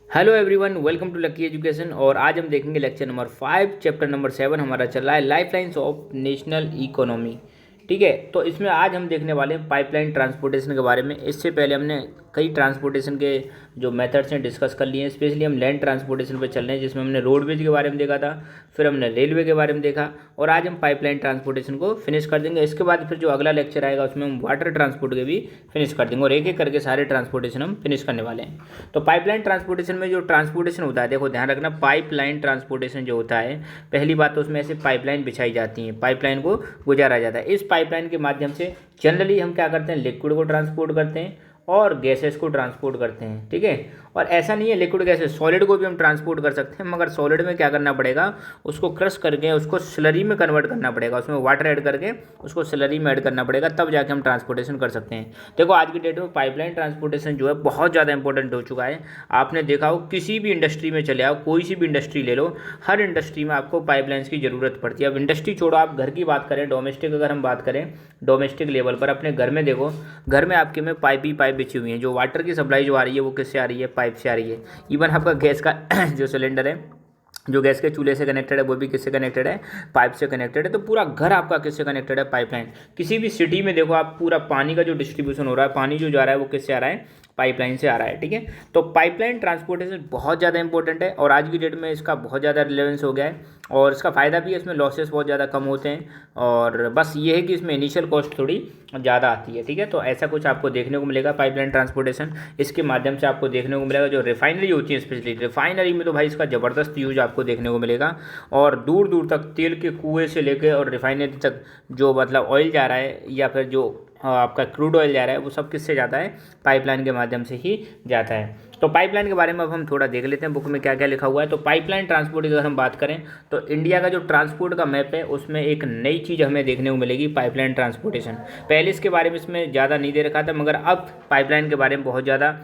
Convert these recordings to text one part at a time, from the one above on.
Hello everyone, welcome to Lucky Education. और आज हम देखेंगे लेक्चर नंबर 5 चैप्टर नंबर 7 हमारा चल रहा है life lines of national economy. ठीक है, तो इसमें आज हम देखने वाले हैं पाइपलाइन ट्रांसपोर्टेशन के बारे में। इससे पहले हमने कई ट्रांसपोर्टेशन के जो मेथड्स हैं डिस्कस कर लिए हैं। स्पेशली हम लैंड ट्रांसपोर्टेशन पे चल रहे हैं, जिसमें हमने रोडवेज के बारे में देखा था, फिर हमने रेलवे के बारे में देखा, और आज हम पाइपलाइन ट्रांसपोर्टेशन को फिनिश कर देंगे। इसके बाद फिर जो अगला लेक्चर आएगा उसमें हम वाटर ट्रांसपोर्ट के भी फिनिश कर देंगे, और एक एक करके सारे ट्रांसपोर्टेशन हम फिनिश करने वाले हैं। तो पाइपलाइन ट्रांसपोर्टेशन में जो ट्रांसपोर्टेशन होता है, देखो ध्यान रखना, पाइपलाइन ट्रांसपोर्टेशन जो होता है, पहली बात तो उसमें ऐसे पाइपलाइन बिछाई जाती है, पाइपलाइन को गुजारा जाता है। इस पाइपलाइन के माध्यम से जनरली हम क्या करते हैं, लिक्विड को ट्रांसपोर्ट करते हैं और गैसेस को ट्रांसपोर्ट करते हैं। ठीक है, और ऐसा नहीं है, लिक्विड गैसेस सॉलिड को भी हम ट्रांसपोर्ट कर सकते हैं, मगर सॉलिड में क्या करना पड़ेगा, उसको क्रश करके उसको स्लरी में कन्वर्ट करना पड़ेगा, उसमें वाटर ऐड करके उसको स्लरी में ऐड करना पड़ेगा, तब जाके हम ट्रांसपोर्टेशन कर सकते हैं। देखो आज की डेट में पाइपलाइन ट्रांसपोर्टेशन जो है बहुत ज़्यादा इंपॉर्टेंट हो चुका है। आपने देखा हो, किसी भी इंडस्ट्री में चले आओ, कोई सी भी इंडस्ट्री ले लो, हर इंडस्ट्री में आपको पाइपलाइंस की ज़रूरत पड़ती है। अब इंडस्ट्री छोड़ो, आप घर की बात करें, डोमेस्टिक अगर हम बात करें, डोमेस्टिक लेवल पर अपने घर में देखो, घर में आपके में पाइप ही पाइप बिछी हुई है। जो वाटर की सप्लाई जो आ रही है वो किससे आ रही है, पाइप से आ रही है। इवन आपका गैस का जो सिलेंडर है, जो गैस के चूल्हे से कनेक्टेड है, वो भी किससे कनेक्टेड है, पाइप से कनेक्टेड है। तो पूरा घर आपका किससे कनेक्टेड है, पाइपलाइन। किसी भी सिटी में देखो आप, पूरा पानी का जो डिस्ट्रीब्यूशन हो रहा है, पानी जो जा रहा है वो किससे आ रहा है, पाइपलाइन से आ रहा है। ठीक है, तो पाइपलाइन ट्रांसपोर्टेशन बहुत ज़्यादा इंपॉर्टेंट है, और आज की डेट में इसका बहुत ज़्यादा रिलेवेंस हो गया है, और इसका फ़ायदा भी है, इसमें लॉसेस बहुत ज़्यादा कम होते हैं, और बस ये है कि इसमें इनिशियल कॉस्ट थोड़ी ज़्यादा आती है। ठीक है, तो ऐसा कुछ आपको देखने को मिलेगा पाइपलाइन ट्रांसपोर्टेशन। इसके माध्यम से आपको देखने को मिलेगा जो रिफाइनरी होती है, स्पेशली रिफाइनरी में तो भाई इसका ज़बरदस्त यूज आपको देखने को मिलेगा। और दूर दूर तक तेल के कुएँ से लेकर और रिफाइनरी तक जो मतलब ऑयल जा रहा है, या फिर जो आपका क्रूड ऑयल जा रहा है, वो सब किससे जाता है, पाइपलाइन के माध्यम से ही जाता है। तो पाइपलाइन के बारे में अब हम थोड़ा देख लेते हैं बुक में क्या क्या लिखा हुआ है। तो पाइपलाइन ट्रांसपोर्ट की अगर हम बात करें, तो इंडिया का जो ट्रांसपोर्ट का मैप है उसमें एक नई चीज़ हमें देखने को मिलेगी, पाइपलाइन ट्रांसपोर्टेशन। पहले इसके बारे में इसमें ज़्यादा नहीं दे रखा था, मगर अब पाइपलाइन के बारे में बहुत ज़्यादा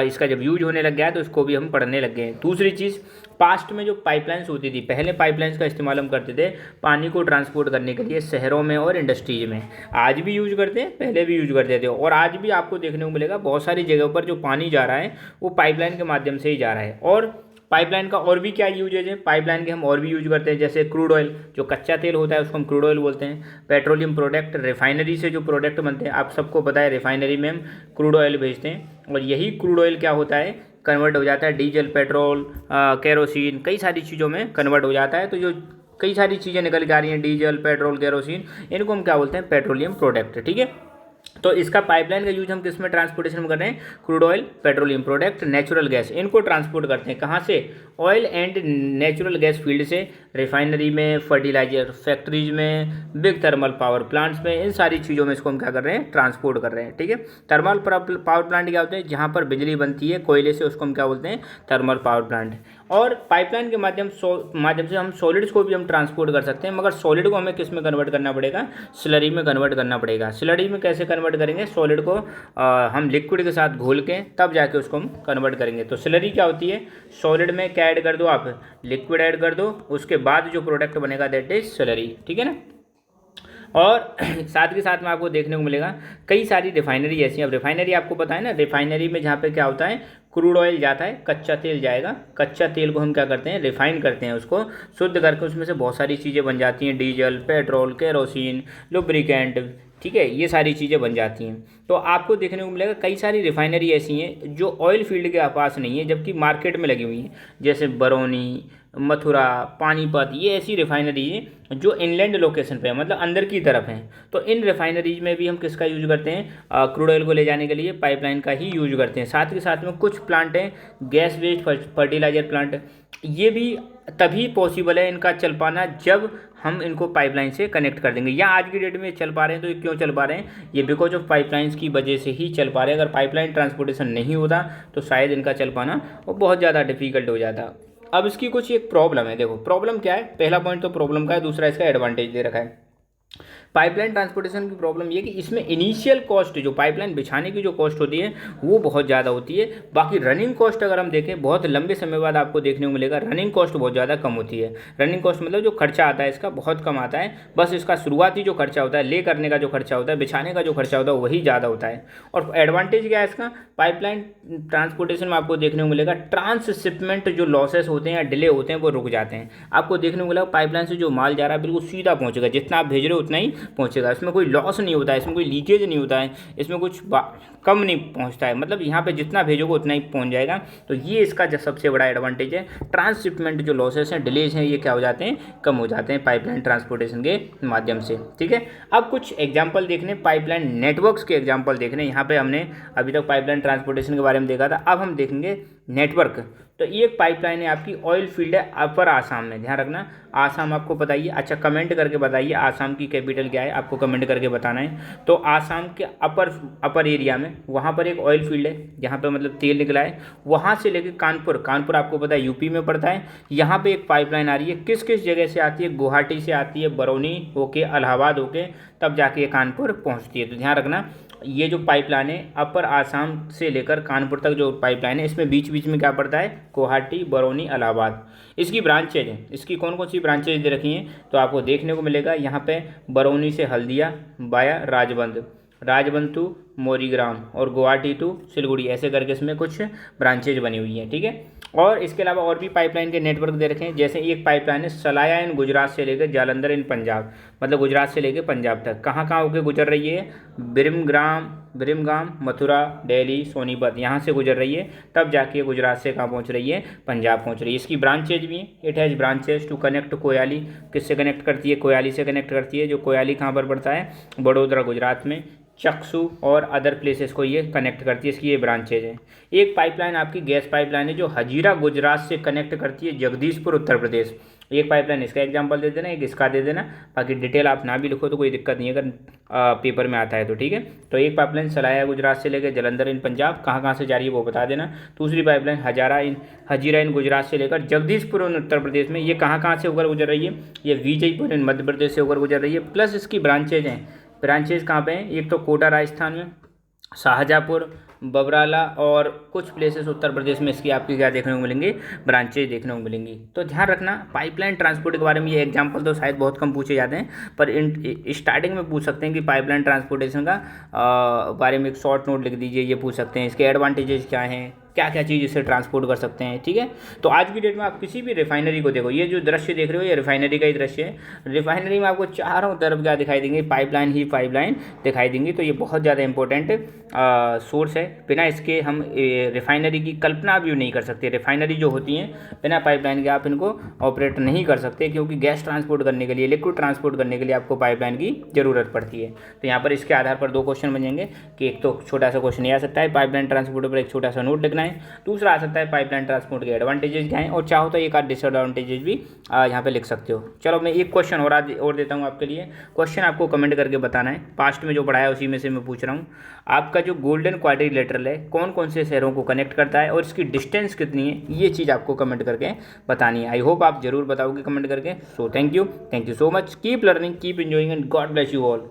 इसका जब यूज होने लग गया है तो इसको भी हम पढ़ने लग गए हैं। दूसरी चीज़, पास्ट में जो पाइपलाइंस होती थी, पहले पाइपलाइंस का इस्तेमाल हम करते थे पानी को ट्रांसपोर्ट करने के लिए शहरों में और इंडस्ट्रीज में। आज भी यूज करते हैं, पहले भी यूज करते थे, और आज भी आपको देखने को मिलेगा बहुत सारी जगहों पर जो पानी जा रहा है वो पाइपलाइन के माध्यम से ही जा रहा है। और पाइपलाइन का और भी क्या यूजेज है, पाइपलाइन के हम और भी यूज करते हैं, जैसे क्रूड ऑयल, जो कच्चा तेल होता है उसको हम क्रूड ऑयल बोलते हैं। पेट्रोलियम प्रोडक्ट, रिफाइनरी से जो प्रोडक्ट बनते हैं, आप सबको पता है रिफाइनरी में हम क्रूड ऑयल भेजते हैं, और यही क्रूड ऑयल क्या होता है, कन्वर्ट हो जाता है डीजल, पेट्रोल, केरोसिन, कई सारी चीज़ों में कन्वर्ट हो जाता है। तो जो कई सारी चीज़ें निकल के आ रही हैं, डीजल, पेट्रोल, केरोसिन, इनको हम क्या बोलते हैं, पेट्रोलियम प्रोडक्ट। ठीक है, तो इसका पाइपलाइन का यूज हम किस में ट्रांसपोर्टेशन में कर रहे हैं, crude oil, petroleum product, natural gas, इनको ट्रांसपोर्ट करते हैं कहाँ से, oil and natural gas field से, रिफाइनरी में, फर्टिलाइजर फैक्ट्रीज में, बिग थर्मल पावर प्लांट्स में, इन सारी चीज़ों में इसको हम क्या कर रहे हैं, ट्रांसपोर्ट कर रहे हैं। ठीक है, थर्मल पावर प्लांट क्या होते हैं, जहाँ पर बिजली बनती है कोयले से, उसको हम क्या बोलते हैं, थर्मल पावर प्लांट। और पाइपलाइन के माध्यम से हम सॉलिड्स को भी हम ट्रांसपोर्ट कर सकते हैं, मगर सॉलिड को हमें किस में कन्वर्ट करना पड़ेगा, स्लरी में कन्वर्ट करना पड़ेगा। स्लरी में कैसे कन्वर्ट करेंगे, सॉलिड को हम लिक्विड के साथ घोल के तब जाके उसको हम कन्वर्ट करेंगे। तो स्लरी क्या होती है, सॉलिड में क्या ऐड कर दो आप, लिक्विड ऐड कर दो, उसके बाद जो प्रोडक्ट बनेगा दैट इज स्लरी। ठीक है ना। और साथ के साथ में आपको देखने को मिलेगा कई सारी रिफाइनरी ऐसी हैं। अब रिफाइनरी आपको पता है ना, रिफाइनरी में जहाँ पे क्या होता है, क्रूड ऑयल जाता है, कच्चा तेल जाएगा, कच्चा तेल को हम क्या करते हैं, रिफाइन करते हैं, उसको शुद्ध करके उसमें से बहुत सारी चीज़ें बन जाती हैं, डीजल, पेट्रोल, केरोसिन, लुब्रिकेंट। ठीक है, ये सारी चीज़ें बन जाती हैं। तो आपको देखने को मिलेगा कई सारी रिफाइनरी ऐसी हैं जो ऑयल फील्ड के पास नहीं है, जबकि मार्केट में लगी हुई हैं, जैसे बरौनी, मथुरा, पानीपत, ये ऐसी रिफाइनरी है जो इनलैंड लोकेशन पे है, मतलब अंदर की तरफ हैं। तो इन रिफाइनरीज में भी हम किसका यूज करते हैं, क्रूड ऑयल को ले जाने के लिए पाइपलाइन का ही यूज करते हैं। साथ के साथ में कुछ प्लांट हैं, गैस वेस्ट फर्टिलाइजर प्लांट, ये भी तभी पॉसिबल है इनका चल पाना जब हम इनको पाइपलाइन से कनेक्ट कर देंगे। या आज की डेट में चल पा रहे हैं, तो ये क्यों चल पा रहे हैं, ये बिकॉज ऑफ पाइपलाइंस की वजह से ही चल पा रहे हैं। अगर पाइपलाइन ट्रांसपोर्टेशन नहीं होता तो शायद इनका चल पाना वो बहुत ज़्यादा डिफिकल्ट हो जाता। अब इसकी कुछ एक प्रॉब्लम है, देखो प्रॉब्लम क्या है, पहला पॉइंट तो प्रॉब्लम का है, दूसरा इसका एडवांटेज दे रखा है। पाइपलाइन ट्रांसपोर्टेशन की प्रॉब्लम ये कि इसमें इनिशियल कॉस्ट जो पाइपलाइन बिछाने की जो कॉस्ट होती है वो बहुत ज़्यादा होती है। बाकी रनिंग कॉस्ट अगर हम देखें बहुत लंबे समय बाद आपको देखने को मिलेगा रनिंग कॉस्ट बहुत ज़्यादा कम होती है। रनिंग कॉस्ट मतलब जो खर्चा आता है इसका बहुत कम आता है, बस इसका शुरुआती जो खर्चा होता है, ले करने का जो खर्चा होता है, बिछाने का जो खर्चा होता है वही ज़्यादा होता है। और एडवांटेज क्या है इसका, पाइपलाइन ट्रांसपोर्टेशन में आपको देखने को मिलेगा ट्रांसशिपमेंट जो लॉसेस होते हैं या डिले होते हैं वो रुक जाते हैं। आपको देखने को मिलेगा पाइपलाइन से जो माल जा रहा है बिल्कुल सीधा पहुंचेगा, जितना आप भेज रहे हो उतना ही पहुंचेगा, इसमें कोई लॉस नहीं होता है, इसमें कोई लीकेज नहीं होता है, इसमें कुछ कम नहीं पहुंचता है, मतलब यहाँ पे जितना भेजोगे उतना ही पहुंच जाएगा। तो ये इसका जो सबसे बड़ा एडवांटेज है, ट्रांसशिपमेंट जो लॉसेस हैं, डिलेज हैं, ये क्या हो जाते हैं, कम हो जाते हैं पाइपलाइन ट्रांसपोर्टेशन के माध्यम से। ठीक है, अब कुछ एग्जाम्पल देखने, पाइपलाइन नेटवर्क्स के एग्जाम्पल देखने। यहाँ पे हमने अभी तक पाइपलाइन ट्रांसपोर्टेशन के बारे में देखा था, अब हम देखेंगे नेटवर्क। तो ये एक पाइपलाइन है आपकी, ऑयल फील्ड है अपर आसाम में, ध्यान रखना आसाम आपको बताइए। अच्छा कमेंट करके बताइए आसाम की कैपिटल क्या है, आपको कमेंट करके बताना है। तो आसाम के अपर एरिया में वहाँ पर एक ऑयल फील्ड है जहाँ पे मतलब तेल निकला है, वहाँ से लेके कानपुर, कानपुर आपको पता है यूपी में पड़ता है, यहाँ पे एक पाइपलाइन आ रही है। किस किस जगह से आती है, गुवाहाटी से आती है, बरौनी होके, इलाहाबाद होके, तब जाके ये कानपुर पहुँचती है। तो ध्यान रखना ये जो पाइपलाइन है अपर आसाम से लेकर कानपुर तक जो पाइपलाइन है, इसमें बीच बीच में क्या पड़ता है, गुवाहाटी, बरौनी, इलाहाबाद। इसकी ब्रांचेज हैं, इसकी कौन कौन सी ब्रांचेज दे रखी हैं, तो आपको देखने को मिलेगा यहाँ पे बरौनी से हल्दिया बाया राजबंद, राजबंद टू मोरीग्राम और गुवाहाटी टू सिलगुड़ी, ऐसे करके इसमें कुछ ब्रांचेज बनी हुई हैं। ठीक है, और इसके अलावा और भी पाइपलाइन के नेटवर्क दे रखे हैं, जैसे एक पाइपलाइन है सलाया इन गुजरात से लेकर जालंधर इन पंजाब, मतलब गुजरात से लेकर पंजाब तक। कहाँ कहाँ होकर गुजर रही है, बिरमगाम, मथुरा, दिल्ली, सोनीपत, यहाँ से गुजर रही है, तब जाके गुजरात से कहाँ पहुँच रही है, पंजाब पहुँच रही है। इसकी ब्रांचेज भी हैं, it has branches to connect Koyali, किससे कनेक्ट करती है, कोयाली से कनेक्ट करती है। जो कोयाली कहाँ पर पड़ता है, बड़ोदरा गुजरात में, चक्सू और अदर प्लेसेस को ये कनेक्ट करती है, इसकी ये ब्रांचेज है। एक पाइपलाइन आपकी गैस पाइपलाइन है जो हजीरा गुजरात से कनेक्ट करती है जगदीशपुर उत्तर प्रदेश। एक पाइपलाइन इसका एग्जांपल दे देना, एक इसका दे देना, बाकी डिटेल आप ना भी लिखो तो कोई दिक्कत नहीं है अगर पेपर में आता है तो। ठीक है, तो एक पाइपलाइन सलाया गुजरात से लेकर जलंधर इन पंजाब, कहाँ कहाँ से जा रही है वो बता देना। दूसरी पाइपलाइन हजीरा इन गुजरात से लेकर जगदीशपुर इन उत्तर प्रदेश में, ये कहाँ कहाँ से होकर गुजर रही है, ये विजयपुर इन मध्य प्रदेश से होकर गुजर रही है। प्लस इसकी ब्रांचेज हैं, ब्रांचेज कहाँ पे हैं, एक तो कोटा राजस्थान में, शाहजहाँपुर, बबराला और कुछ प्लेसेस उत्तर प्रदेश में इसकी आपकी क्या देखने को मिलेंगे, ब्रांचेज देखने को मिलेंगी। तो ध्यान रखना पाइपलाइन ट्रांसपोर्ट के बारे में ये एग्जांपल तो शायद बहुत कम पूछे जाते हैं, पर स्टार्टिंग में पूछ सकते हैं कि पाइपलाइन ट्रांसपोर्टेशन का बारे में एक शॉर्ट नोट लिख दीजिए, ये पूछ सकते हैं इसके एडवांटेजेस क्या हैं, क्या क्या चीज़ इससे ट्रांसपोर्ट कर सकते हैं। ठीक है, तो आज की डेट में आप किसी भी रिफाइनरी को देखो, ये जो दृश्य देख रहे हो ये रिफाइनरी का ही दृश्य है। रिफाइनरी में आपको चारों तरफ क्या दिखाई देंगे, पाइपलाइन ही पाइपलाइन दिखाई देंगी। तो ये बहुत ज़्यादा इंपॉर्टेंट सोर्स है, बिना इसके हम रिफाइनरी की कल्पना भी नहीं कर सकते। रिफाइनरी जो होती हैं बिना पाइपलाइन के आप इनको ऑपरेट नहीं कर सकते, क्योंकि गैस ट्रांसपोर्ट करने के लिए, लिक्विड ट्रांसपोर्ट करने के लिए आपको पाइपलाइन की ज़रूरत पड़ती है। तो यहाँ पर इसके आधार पर दो क्वेश्चन बन जाएंगे कि एक तो छोटा सा क्वेश्चन ये आ सकता है पाइपलाइन ट्रांसपोर्ट पर एक छोटा सा नोट लिखना है, दूसरा आ सकता है पाइपलाइन ट्रांसपोर्ट के एडवांटेजेस क्या हैं, और चाहो तो एक आध डिसएडवांटेजेस भी यहाँ पे लिख सकते हो। चलो मैं एक क्वेश्चन और देता हूँ आपके लिए, क्वेश्चन आपको कमेंट करके बताना है, पास्ट में जो पढ़ाया उसी में से मैं पूछ रहा हूँ। आपका जो गोल्डन क्वाड्रिलेटरल है कौन कौन से शहरों को कनेक्ट करता है और इसकी डिस्टेंस कितनी है, ये चीज़ आपको कमेंट करके बतानी है। आई होप आप जरूर बताओगे कमेंट करके। So thank you so much, keep learning, keep enjoying and God bless you all.